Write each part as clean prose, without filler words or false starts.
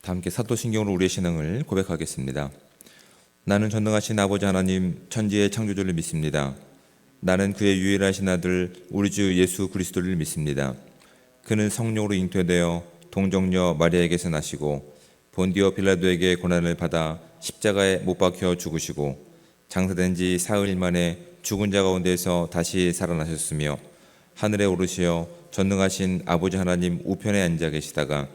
다 함께 사도신경으로 우리의 신앙을 고백하겠습니다. 나는 전능하신 아버지 하나님 천지의 창조주를 믿습니다. 나는 그의 유일하신 아들 우리 주 예수 그리스도를 믿습니다. 그는 성령으로 잉태되어 동정녀 마리아에게서 나시고 본디오 빌라도에게 고난을 받아 십자가에 못 박혀 죽으시고 장사된 지 사흘 만에 죽은 자 가운데서 다시 살아나셨으며 하늘에 오르시어 전능하신 아버지 하나님 우편에 앉아 계시다가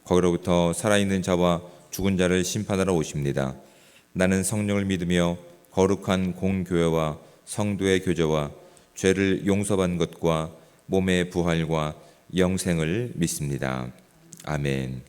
거기로부터 살아있는 자와 죽은 자를 심판하러 오십니다. 나는 성령을 믿으며 거룩한 공교회와 성도의 교제와 죄를 용서받는 것과 몸의 부활과 영생을 믿습니다. 아멘.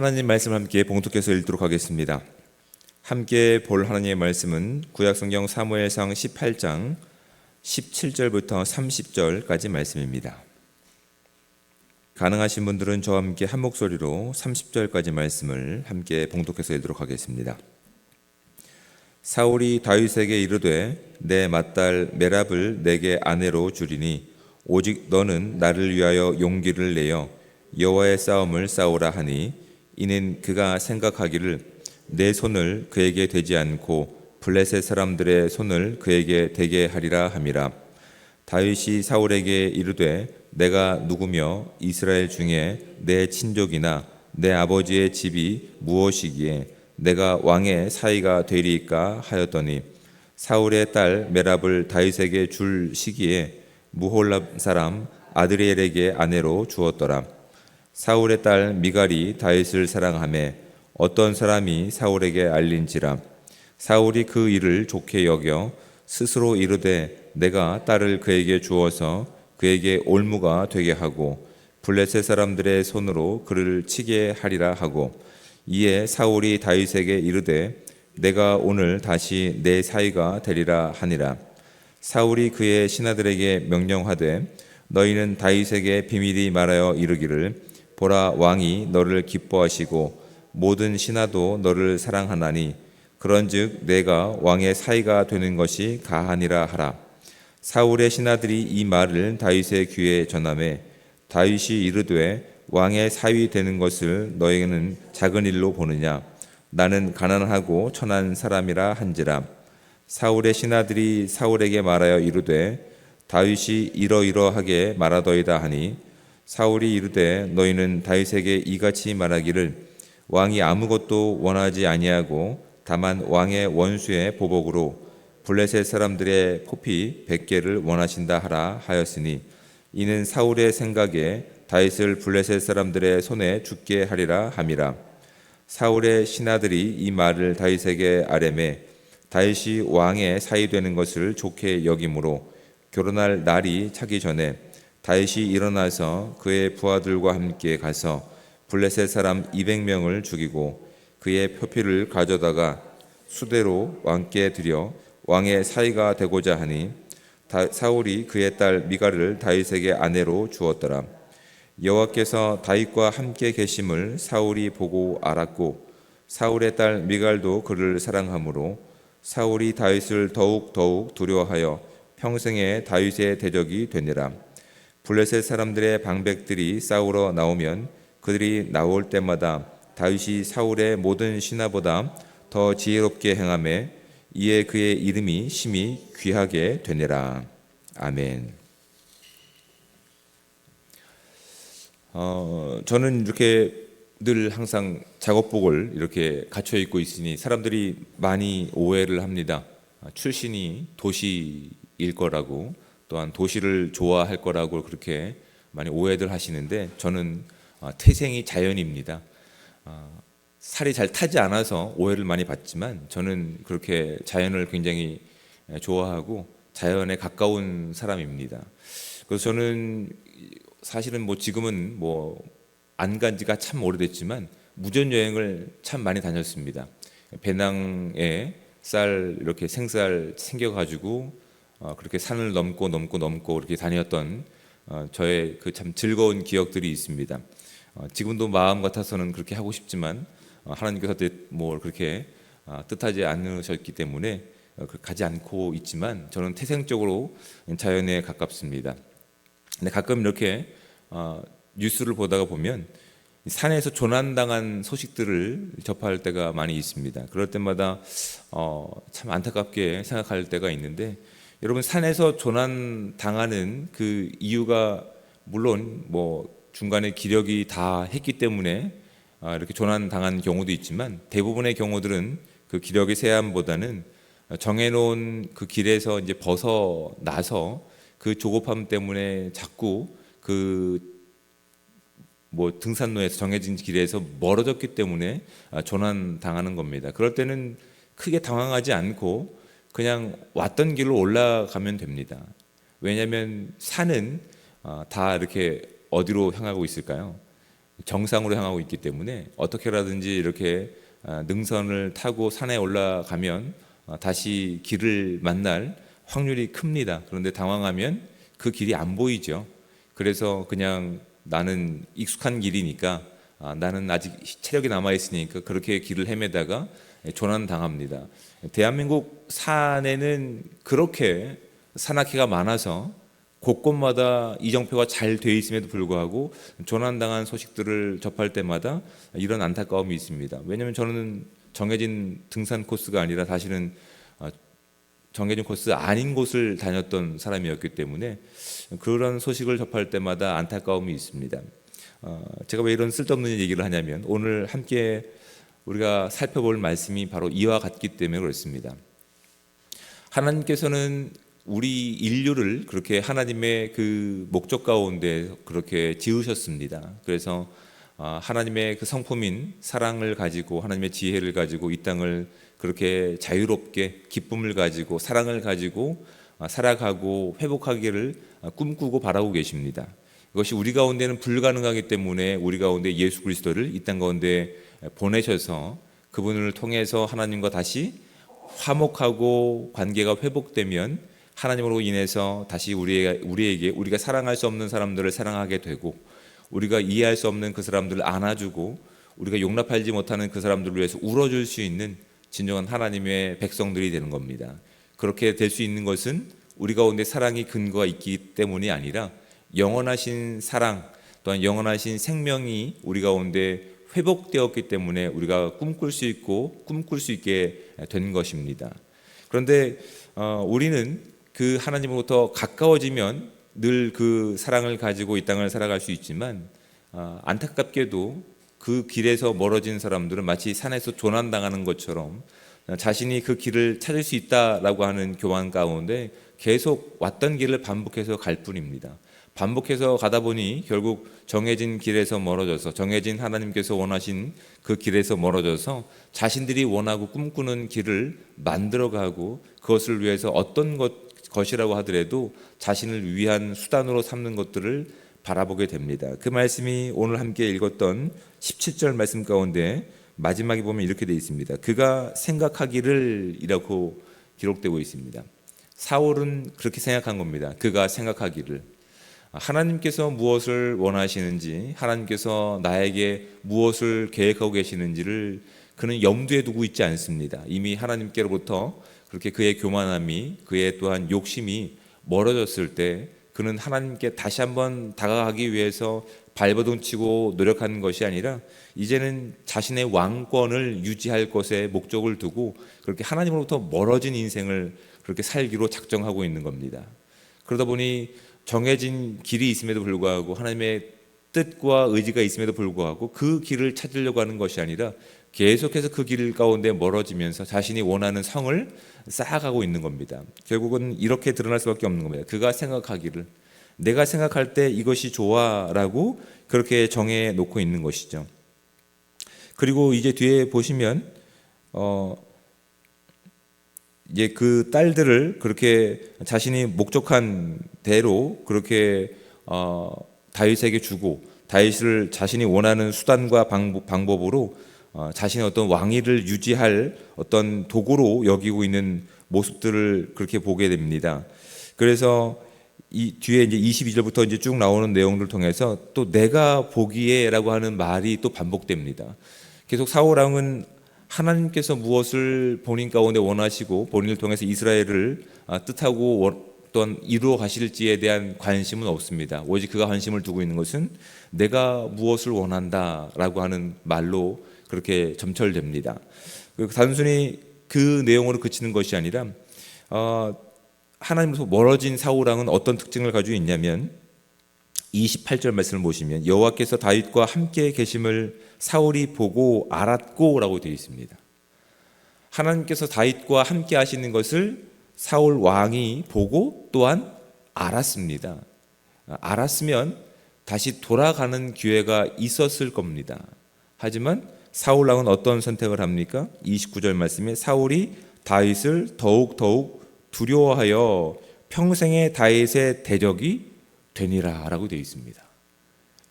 하나님 말씀 함께 봉독해서 읽도록 하겠습니다. 함께 볼 하나님의 말씀은 구약성경 사무엘상 18장 17절부터 30절까지 말씀입니다. 가능하신 분들은 저와 함께 한 목소리로 30절까지 말씀을 함께 봉독해서 읽도록 하겠습니다. 사울이 다윗에게 이르되 내 맏딸 메랍을 내게 아내로 주리니 오직 너는 나를 위하여 용기를 내어 여호와의 싸움을 싸우라 하니 이는 그가 생각하기를 내 손을 그에게 대지 않고 블레셋 사람들의 손을 그에게 대게 하리라 함이라. 다윗이 사울에게 이르되 내가 누구며 이스라엘 중에 내 친족이나 내 아버지의 집이 무엇이기에 내가 왕의 사위가 되리이까 하였더니 사울의 딸 메랍을 다윗에게 줄 시기에 무홀랍 사람 아드리엘에게 아내로 주었더라. 사울의 딸 미갈이 다윗을 사랑하매 어떤 사람이 사울에게 알린지라. 사울이 그 일을 좋게 여겨 스스로 이르되 내가 딸을 그에게 주어서 그에게 올무가 되게 하고 블레셋 사람들의 손으로 그를 치게 하리라 하고 이에 사울이 다윗에게 이르되 내가 오늘 다시 내 사위가 되리라 하니라. 사울이 그의 신하들에게 명령하되 너희는 다윗에게 비밀히 말하여 이르기를 보라 왕이 너를 기뻐하시고 모든 신하도 너를 사랑하나니 그런즉 내가 왕의 사위가 되는 것이 가하니라 하라. 사울의 신하들이 이 말을 다윗의 귀에 전하매 다윗이 이르되 왕의 사위 되는 것을 너희는 작은 일로 보느냐 나는 가난하고 천한 사람이라 한지라. 사울의 신하들이 사울에게 말하여 이르되 다윗이 이러이러하게 말하더이다 하니 사울이 이르되 너희는 다윗에게 이같이 말하기를 왕이 아무것도 원하지 아니하고 다만 왕의 원수의 보복으로 블레셋 사람들의 포피 100개를 원하신다 하라 하였으니 이는 사울의 생각에 다윗을 블레셋 사람들의 손에 죽게 하리라 함이라. 사울의 신하들이 이 말을 다윗에게 아뢰매 다윗이 왕의 사위 되는 것을 좋게 여김으로 결혼할 날이 차기 전에 다윗이 일어나서 그의 부하들과 함께 가서 블레셋 사람 200명을 죽이고 그의 표피를 가져다가 수대로 왕께 드려 왕의 사위가 되고자 하니 사울이 그의 딸 미갈을 다윗에게 아내로 주었더라. 여호와께서 다윗과 함께 계심을 사울이 보고 알았고 사울의 딸 미갈도 그를 사랑하므로 사울이 다윗을 더욱 두려워하여 평생에 다윗의 대적이 되니라. 블레셋 사람들의 방백들이 싸우러 나오면 그들이 나올 때마다 다윗이 사울의 모든 신하보다 더 지혜롭게 행하매 이에 그의 이름이 심히 귀하게 되니라. 아멘. 저는 이렇게 늘 항상 작업복을 이렇게 갖춰 입고 있으니 사람들이 많이 오해를 합니다. 출신이 도시일 거라고 또한 도시를 좋아할 거라고 그렇게 많이 오해들 하시는데 저는 태생이 자연입니다. 살이 잘 타지 않아서 오해를 많이 받지만 저는 그렇게 자연을 굉장히 좋아하고 자연에 가까운 사람입니다. 그래서 저는 사실은 지금은 안 간 지가 참 오래됐지만 무전 여행을 참 많이 다녔습니다. 배낭에 쌀 이렇게 생쌀 챙겨가지고 그렇게 산을 넘고 이렇게 다녔던 저의 그 참 즐거운 기억들이 있습니다. 지금도 마음 같아서는 그렇게 하고 싶지만 하나님께서 그렇게 뜻하지 않으셨기 때문에 가지 않고 있지만 저는 태생적으로 자연에 가깝습니다. 근데 가끔 이렇게 뉴스를 보다가 보면 산에서 조난당한 소식들을 접할 때가 많이 있습니다. 그럴 때마다 참 안타깝게 생각할 때가 있는데 여러분 산에서 조난당하는 그 이유가 물론 중간에 기력이 다 했기 때문에 이렇게 조난당한 경우도 있지만 대부분의 경우들은 그 기력의 세함보다는 정해놓은 그 길에서 이제 벗어나서 그 조급함 때문에 자꾸 등산로에서 정해진 길에서 멀어졌기 때문에 조난당하는 겁니다. 그럴 때는 크게 당황하지 않고 그냥 왔던 길로 올라가면 됩니다. 왜냐하면 산은 다 이렇게 어디로 향하고 있을까요? 정상으로 향하고 있기 때문에 어떻게라든지 이렇게 능선을 타고 산에 올라가면 다시 길을 만날 확률이 큽니다. 그런데 당황하면 그 길이 안 보이죠. 그래서 그냥 나는 익숙한 길이니까 나는 아직 체력이 남아있으니까 그렇게 길을 헤매다가 조난당합니다. 대한민국 산에는 그렇게 산악회가 많아서 곳곳마다 이정표가 잘 돼 있음에도 불구하고 조난당한 소식들을 접할 때마다 이런 안타까움이 있습니다. 왜냐하면 저는 정해진 등산 코스가 아니라 사실은 정해진 코스 아닌 곳을 다녔던 사람이었기 때문에 그런 소식을 접할 때마다 안타까움이 있습니다. 제가 왜 이런 쓸데없는 얘기를 하냐면 오늘 함께 우리가 살펴볼 말씀이 바로 이와 같기 때문에 그렇습니다. 하나님께서는 우리 인류를 그렇게 하나님의 그 목적 가운데 그렇게 지으셨습니다. 그래서 하나님의 그 성품인 사랑을 가지고 하나님의 지혜를 가지고 이 땅을 그렇게 자유롭게 기쁨을 가지고 사랑을 가지고 살아가고 회복하기를 꿈꾸고 바라고 계십니다. 이것이 우리 가운데는 불가능하기 때문에 우리 가운데 예수 그리스도를 이 땅 가운데 보내셔서 그분을 통해서 하나님과 다시 화목하고 관계가 회복되면 하나님으로 인해서 다시 우리에게 우리가 사랑할 수 없는 사람들을 사랑하게 되고 우리가 이해할 수 없는 그 사람들을 안아주고 우리가 용납하지 못하는 그 사람들을 위해서 울어줄 수 있는 진정한 하나님의 백성들이 되는 겁니다. 그렇게 될 수 있는 것은 우리 가운데 사랑이 근거가 있기 때문이 아니라 영원하신 사랑 또한 영원하신 생명이 우리 가운데 회복되었기 때문에 우리가 꿈꿀 수 있고 꿈꿀 수 있게 된 것입니다. 그런데 우리는 그 하나님으로부터 가까워지면 늘 그 사랑을 가지고 이 땅을 살아갈 수 있지만 안타깝게도 그 길에서 멀어진 사람들은 마치 산에서 조난당하는 것처럼 자신이 그 길을 찾을 수 있다라고 하는 교만 가운데 계속 왔던 길을 반복해서 갈 뿐입니다. 반복해서 가다 보니 결국 정해진 길에서 멀어져서 정해진 하나님께서 원하신 그 길에서 멀어져서 자신들이 원하고 꿈꾸는 길을 만들어가고 그것을 위해서 어떤 것이라고 하더라도 자신을 위한 수단으로 삼는 것들을 바라보게 됩니다. 그 말씀이 오늘 함께 읽었던 17절 말씀 가운데 마지막에 보면 이렇게 되어 있습니다. 그가 생각하기를 이라고 기록되고 있습니다. 사울은 그렇게 생각한 겁니다. 그가 생각하기를 하나님께서 무엇을 원하시는지 하나님께서 나에게 무엇을 계획하고 계시는지를 그는 염두에 두고 있지 않습니다. 이미 하나님께로부터 그렇게 그의 교만함이 그의 또한 욕심이 멀어졌을 때 그는 하나님께 다시 한번 다가가기 위해서 발버둥치고 노력하는 것이 아니라 이제는 자신의 왕권을 유지할 것에 목적을 두고 그렇게 하나님으로부터 멀어진 인생을 그렇게 살기로 작정하고 있는 겁니다. 그러다 보니 정해진 길이 있음에도 불구하고 하나님의 뜻과 의지가 있음에도 불구하고 그 길을 찾으려고 하는 것이 아니라 계속해서 그 길 가운데 멀어지면서 자신이 원하는 성을 쌓아가고 있는 겁니다. 결국은 이렇게 드러날 수밖에 없는 겁니다. 그가 생각하기를 내가 생각할 때 이것이 좋아라고 그렇게 정해 놓고 있는 것이죠. 그리고 이제 뒤에 보시면 이제 그 딸들을 그렇게 자신이 목적한 대로 그렇게 다윗에게 주고 다윗을 자신이 원하는 수단과 방법으로 자신의 어떤 왕위를 유지할 어떤 도구로 여기고 있는 모습들을 그렇게 보게 됩니다. 그래서 이 뒤에 이제 22절부터 이제 쭉 나오는 내용들을 통해서 또 내가 보기에라고 하는 말이 또 반복됩니다. 계속 사울 왕은 하나님께서 무엇을 본인 가운데 원하시고 본인을 통해서 이스라엘을 뜻하고 또한 이루어 가실지에 대한 관심은 없습니다. 오직 그가 관심을 두고 있는 것은 내가 무엇을 원한다라고 하는 말로 그렇게 점철됩니다. 단순히 그 내용으로 그치는 것이 아니라 하나님으로부터 멀어진 사울 왕은 어떤 특징을 가지고 있냐면 28절 말씀을 보시면 여호와께서 다윗과 함께 계심을 사울이 보고 알았고라고 되어 있습니다. 하나님께서 다윗과 함께 하시는 것을 사울 왕이 보고 또한 알았습니다. 알았으면 다시 돌아가는 기회가 있었을 겁니다. 하지만 사울 왕은 어떤 선택을 합니까? 29절 말씀에 사울이 다윗을 더욱 두려워하여 평생의 다윗의 대적이 되니라 라고 되어 있습니다.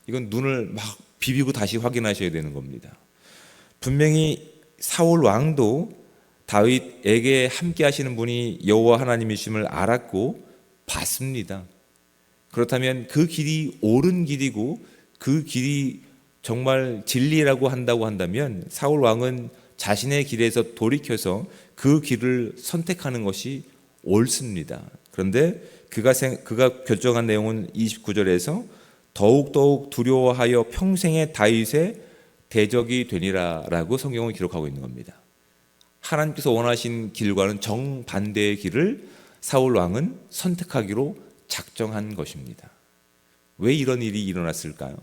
이건 눈을 막 비비고 다시 확인하셔야 되는 겁니다. 분명히 사울 왕도 다윗에게 함께 하시는 분이 여호와 하나님이심을 알았고 봤습니다. 그렇다면 그 길이 옳은 길이고 그 길이 정말 진리라고 한다면 사울 왕은 자신의 길에서 돌이켜서 그 길을 선택하는 것이 옳습니다. 그런데 그가 결정한 내용은 29절에서 더욱 두려워하여 평생의 다윗의 대적이 되니라라고 성경은 기록하고 있는 겁니다. 하나님께서 원하신 길과는 정반대의 길을 사울 왕은 선택하기로 작정한 것입니다. 왜 이런 일이 일어났을까요?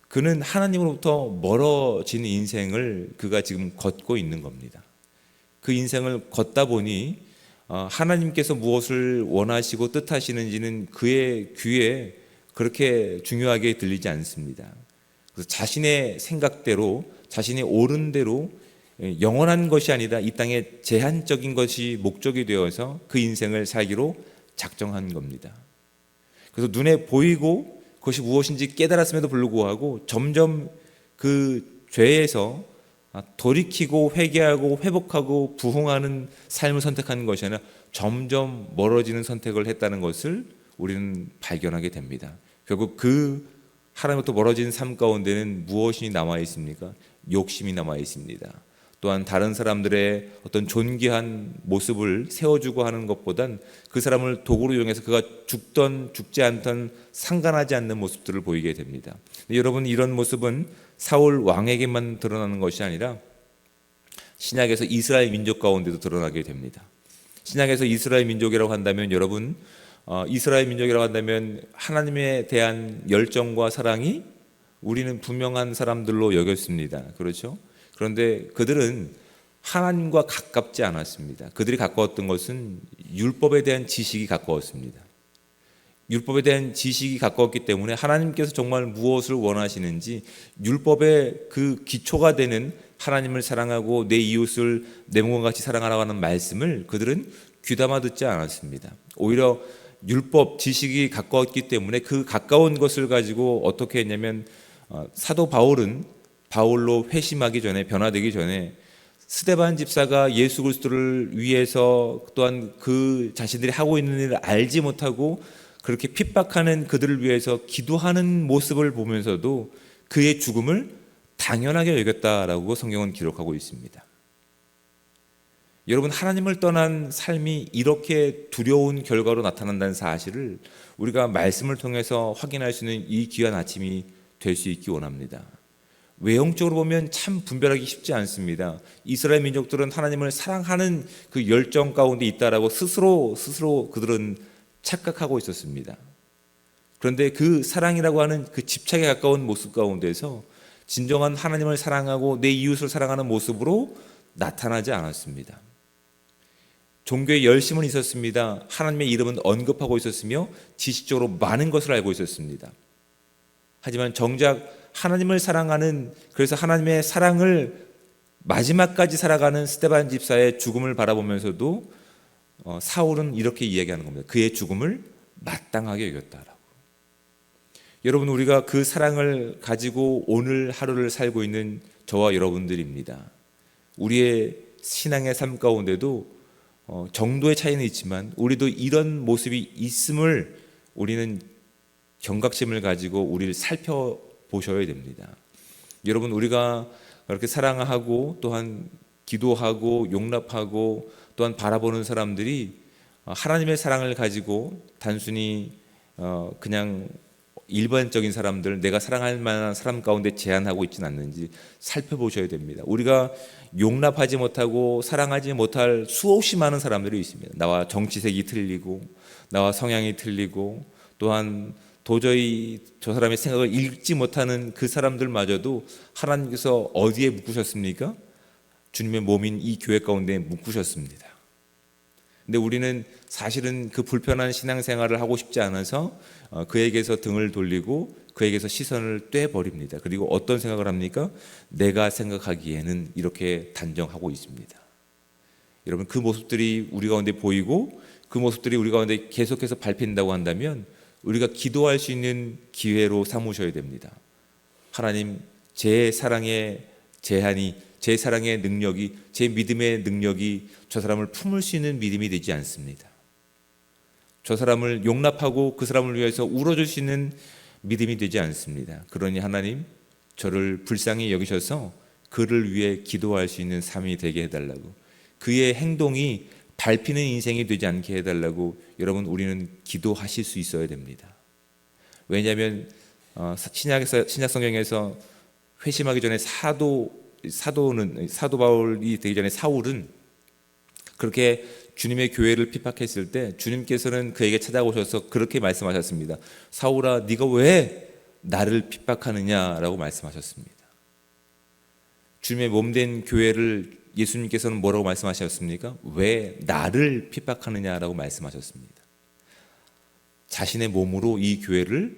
그는 하나님으로부터 멀어진 인생을 그가 지금 걷고 있는 겁니다. 그 인생을 걷다 보니 하나님께서 무엇을 원하시고 뜻하시는지는 그의 귀에 그렇게 중요하게 들리지 않습니다. 그래서 자신의 생각대로, 자신이 옳은 대로 영원한 것이 아니라 이 땅에 제한적인 것이 목적이 되어서 그 인생을 살기로 작정한 겁니다. 그래서 눈에 보이고 그것이 무엇인지 깨달았음에도 불구하고 점점 그 죄에서 돌이키고 회개하고 회복하고 부흥하는 삶을 선택하는 것이 아니라 점점 멀어지는 선택을 했다는 것을 우리는 발견하게 됩니다. 결국 그 하나님부터 멀어진 삶 가운데는 무엇이 남아 있습니까? 욕심이 남아 있습니다. 또한 다른 사람들의 어떤 존귀한 모습을 세워주고 하는 것보단 그 사람을 도구로 이용해서 그가 죽던 죽지 않던 상관하지 않는 모습들을 보이게 됩니다. 여러분, 이런 모습은 사울 왕에게만 드러나는 것이 아니라 신약에서 이스라엘 민족 가운데도 드러나게 됩니다. 신약에서 이스라엘 민족이라고 한다면 여러분, 이스라엘 민족이라고 한다면 하나님에 대한 열정과 사랑이 우리는 분명한 사람들로 여겼습니다. 그렇죠? 그런데 그들은 하나님과 가깝지 않았습니다. 그들이 가까웠던 것은 율법에 대한 지식이 가까웠습니다. 율법에 대한 지식이 가까웠기 때문에 하나님께서 정말 무엇을 원하시는지 율법의 그 기초가 되는 하나님을 사랑하고 내 이웃을 내 몸과 같이 사랑하라고 하는 말씀을 그들은 귀담아 듣지 않았습니다. 오히려 율법 지식이 가까웠기 때문에 그 가까운 것을 가지고 어떻게 했냐면 사도 바울로 회심하기 전에, 변화되기 전에 스데반 집사가 예수 그리스도를 위해서 또한 그 자신들이 하고 있는 일을 알지 못하고 그렇게 핍박하는 그들을 위해서 기도하는 모습을 보면서도 그의 죽음을 당연하게 여겼다라고 성경은 기록하고 있습니다. 여러분, 하나님을 떠난 삶이 이렇게 두려운 결과로 나타난다는 사실을 우리가 말씀을 통해서 확인할 수 있는 이 귀한 아침이 될 수 있기 원합니다. 외형적으로 보면 참 분별하기 쉽지 않습니다. 이스라엘 민족들은 하나님을 사랑하는 그 열정 가운데 있다라고 스스로 그들은 착각하고 있었습니다. 그런데 그 사랑이라고 하는 그 집착에 가까운 모습 가운데서 진정한 하나님을 사랑하고 내 이웃을 사랑하는 모습으로 나타나지 않았습니다. 종교의 열심은 있었습니다. 하나님의 이름은 언급하고 있었으며 지식적으로 많은 것을 알고 있었습니다. 하지만 정작 하나님을 사랑하는, 그래서 하나님의 사랑을 마지막까지 살아가는 스데반 집사의 죽음을 바라보면서도 사울은 이렇게 이야기하는 겁니다. 그의 죽음을 마땅하게 여겼다라고. 여러분, 우리가 그 사랑을 가지고 오늘 하루를 살고 있는 저와 여러분들입니다. 우리의 신앙의 삶 가운데도 정도의 차이는 있지만 우리도 이런 모습이 있음을 우리는 경각심을 가지고 우리를 살펴보셔야 됩니다. 여러분, 우리가 그렇게 사랑하고 또한 기도하고 용납하고 또한 바라보는 사람들이 하나님의 사랑을 가지고 단순히 그냥 일반적인 사람들, 내가 사랑할 만한 사람 가운데 제한하고 있지는 않는지 살펴보셔야 됩니다. 우리가 용납하지 못하고 사랑하지 못할 수없이 많은 사람들이 있습니다. 나와 정치색이 틀리고 나와 성향이 틀리고 또한 도저히 저 사람의 생각을 읽지 못하는 그 사람들마저도 하나님께서 어디에 묶으셨습니까? 주님의 몸인 이 교회 가운데 묶으셨습니다. 근데 우리는 사실은 그 불편한 신앙생활을 하고 싶지 않아서 그에게서 등을 돌리고 그에게서 시선을 떼버립니다. 그리고 어떤 생각을 합니까? 내가 생각하기에는 이렇게 단정하고 있습니다. 여러분, 그 모습들이 우리 가운데 보이고 그 모습들이 우리 가운데 계속해서 밟힌다고 한다면 우리가 기도할 수 있는 기회로 삼으셔야 됩니다. 하나님, 제 사랑의 제한이 제 사랑의 능력이, 제 믿음의 능력이 저 사람을 품을 수 있는 믿음이 되지 않습니다. 저 사람을 용납하고 그 사람을 위해서 울어줄 수 있는 믿음이 되지 않습니다. 그러니 하나님, 저를 불쌍히 여기셔서 그를 위해 기도할 수 있는 삶이 되게 해달라고, 그의 행동이 밟히는 인생이 되지 않게 해달라고 여러분, 우리는 기도하실 수 있어야 됩니다. 왜냐하면 신약 성경에서 회심하기 전에 사도 바울이 되기 전에 사울은 그렇게 주님의 교회를 핍박했을 때 주님께서는 그에게 찾아오셔서 그렇게 말씀하셨습니다. 사울아, 네가 왜 나를 핍박하느냐라고 말씀하셨습니다. 주님의 몸된 교회를 예수님께서는 뭐라고 말씀하셨습니까? 왜 나를 핍박하느냐라고 말씀하셨습니다. 자신의 몸으로 이 교회를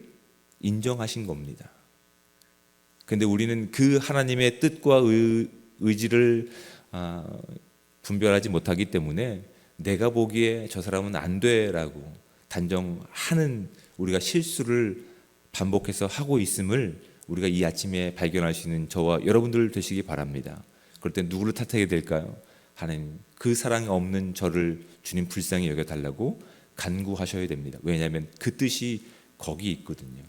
인정하신 겁니다. 그런데 우리는 그 하나님의 뜻과 의지를 분별하지 못하기 때문에 내가 보기에 저 사람은 안 돼라고 단정하는 우리가 실수를 반복해서 하고 있음을 우리가 이 아침에 발견할 수 있는 저와 여러분들 되시기 바랍니다. 그럴 때 누구를 탓하게 될까요? 하나님, 그 사랑이 없는 저를 주님 불쌍히 여겨달라고 간구하셔야 됩니다. 왜냐하면 그 뜻이 거기 있거든요.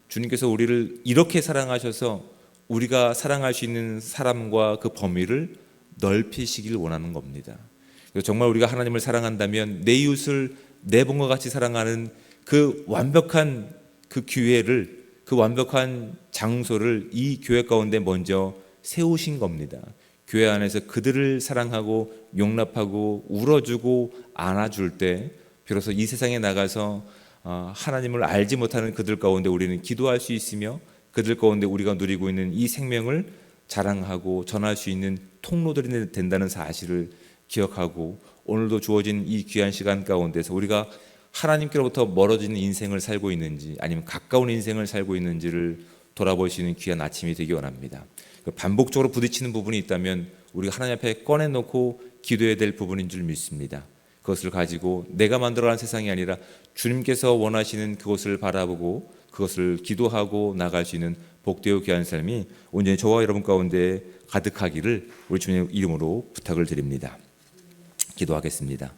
주님께서 우리를 이렇게 사랑하셔서 우리가 사랑할 수 있는 사람과 그 범위를 넓히시길 원하는 겁니다. 정말 우리가 하나님을 사랑한다면 내 이웃을 내 몸과 같이 사랑하는 그 완벽한 그 기회를, 그 완벽한 장소를 이 교회 가운데 먼저 세우신 겁니다. 교회 안에서 그들을 사랑하고 용납하고 울어주고 안아줄 때 비로소 이 세상에 나가서 하나님을 알지 못하는 그들 가운데 우리는 기도할 수 있으며 그들 가운데 우리가 누리고 있는 이 생명을 자랑하고 전할 수 있는 통로들이 된다는 사실을 기억하고, 오늘도 주어진 이 귀한 시간 가운데서 우리가 하나님께로부터 멀어지는 인생을 살고 있는지 아니면 가까운 인생을 살고 있는지를 돌아볼 수 있는 귀한 아침이 되기 원합니다. 반복적으로 부딪히는 부분이 있다면 우리가 하나님 앞에 꺼내놓고 기도해야 될 부분인 줄 믿습니다. 그것을 가지고 내가 만들어가는 세상이 아니라 주님께서 원하시는 그것을 바라보고 그것을 기도하고 나갈 수 있는 복되고 귀한 삶이 온전히 저와 여러분 가운데 가득하기를 우리 주님의 이름으로 부탁을 드립니다. 기도하겠습니다.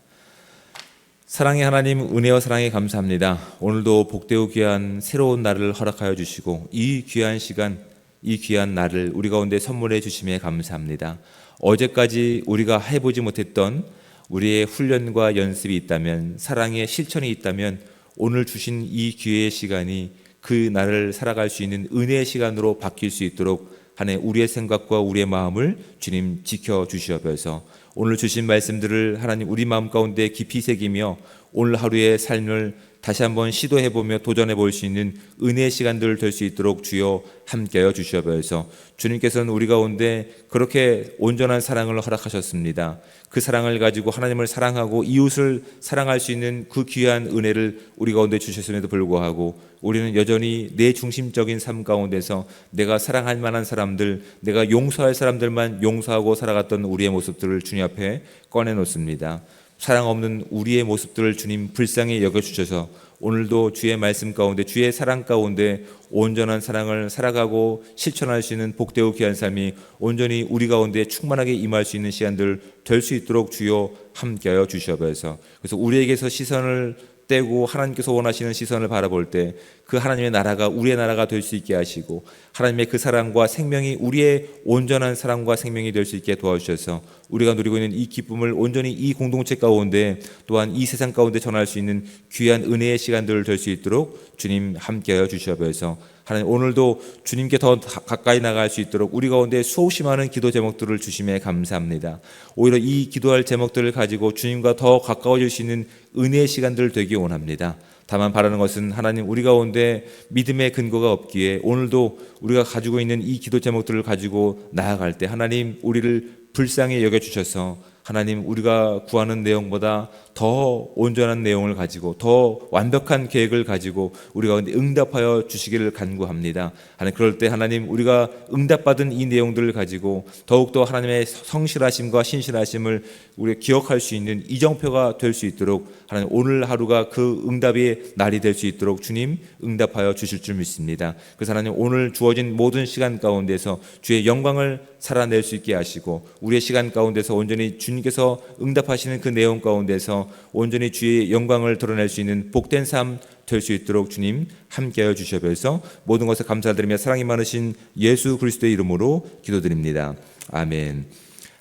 사랑의 하나님, 은혜와 사랑에 감사합니다. 오늘도 복되고 귀한 새로운 날을 허락하여 주시고 이 귀한 시간, 이 귀한 날을 우리 가운데 선물해 주심에 감사합니다. 어제까지 우리가 해보지 못했던 우리의 훈련과 연습이 있다면, 사랑의 실천이 있다면 오늘 주신 이 기회의 시간이 그 날을 살아갈 수 있는 은혜의 시간으로 바뀔 수 있도록 하나님, 우리의 생각과 우리의 마음을 주님 지켜주시옵소서. 오늘 주신 말씀들을 하나님 우리 마음 가운데 깊이 새기며 오늘 하루의 삶을 다시 한번 시도해보며 도전해볼 수 있는 은혜의 시간들 될 수 있도록 주여 함께하여 주시옵소서. 주님께서는 우리 가운데 그렇게 온전한 사랑을 허락하셨습니다. 그 사랑을 가지고 하나님을 사랑하고 이웃을 사랑할 수 있는 그 귀한 은혜를 우리 가운데 주셨음에도 불구하고 우리는 여전히 내 중심적인 삶 가운데서 내가 사랑할 만한 사람들, 내가 용서할 사람들만 용서하고 살아갔던 우리의 모습들을 주님 앞에 꺼내놓습니다. 사랑 없는 우리의 모습들을 주님 불쌍히 여겨주셔서 오늘도 주의 말씀 가운데, 주의 사랑 가운데 온전한 사랑을 살아가고 실천할 수 있는 복되고 귀한 삶이 온전히 우리 가운데 충만하게 임할 수 있는 시간들 될 수 있도록 주여 함께하여 주시옵소서. 그래서 우리에게서 시선을 떼고 하나님께서 원하시는 시선을 바라볼 때 그 하나님의 나라가 우리의 나라가 될 수 있게 하시고 하나님의 그 사랑과 생명이 우리의 온전한 사랑과 생명이 될 수 있게 도와주셔서 우리가 누리고 있는 이 기쁨을 온전히 이 공동체 가운데 또한 이 세상 가운데 전할 수 있는 귀한 은혜의 시간들을 될 수 있도록 주님 함께하여 주시옵소서. 하나님, 오늘도 주님께 더 가까이 나갈 수 있도록 우리 가운데 수없이 많은 기도 제목들을 주심에 감사합니다. 오히려 이 기도할 제목들을 가지고 주님과 더 가까워질 수 있는 은혜의 시간들 되기 원합니다. 다만 바라는 것은 하나님, 우리 가운데 믿음의 근거가 없기에 오늘도 우리가 가지고 있는 이 기도 제목들을 가지고 나아갈 때 하나님, 우리를 불쌍히 여겨주셔서 하나님, 우리가 구하는 내용보다 더 온전한 내용을 가지고 더 완벽한 계획을 가지고 우리가 응답하여 주시기를 간구합니다. 하나님, 그럴 때 하나님, 우리가 응답받은 이 내용들을 가지고 더욱더 하나님의 성실하심과 신실하심을 우리가 기억할 수 있는 이정표가 될 수 있도록 하나님, 오늘 하루가 그 응답의 날이 될 수 있도록 주님 응답하여 주실 줄 믿습니다. 그래서 하나님, 오늘 주어진 모든 시간 가운데서 주의 영광을 살아낼 수 있게 하시고 우리의 시간 가운데서 온전히 주님께서 응답하시는 그 내용 가운데서 온전히 주의 영광을 드러낼 수 있는 복된 삶 될 수 있도록 주님 함께하여 주시옵소서. 모든 것을 감사드리며 사랑이 많으신 예수 그리스도의 이름으로 기도드립니다. 아멘.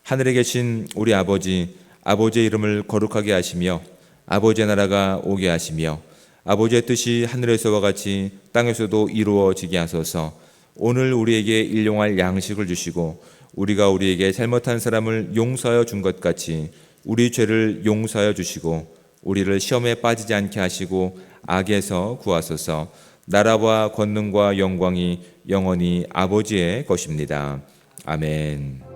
하늘에 계신 우리 아버지, 아버지의 이름을 거룩하게 하시며 아버지의 나라가 오게 하시며 아버지의 뜻이 하늘에서와 같이 땅에서도 이루어지게 하소서. 오늘 우리에게 일용할 양식을 주시고 우리가 우리에게 잘못한 사람을 용서하여 준 것 같이 우리 죄를 용서하여 주시고 우리를 시험에 빠지지 않게 하시고 악에서 구하소서. 나라와 권능과 영광이 영원히 아버지의 것입니다. 아멘.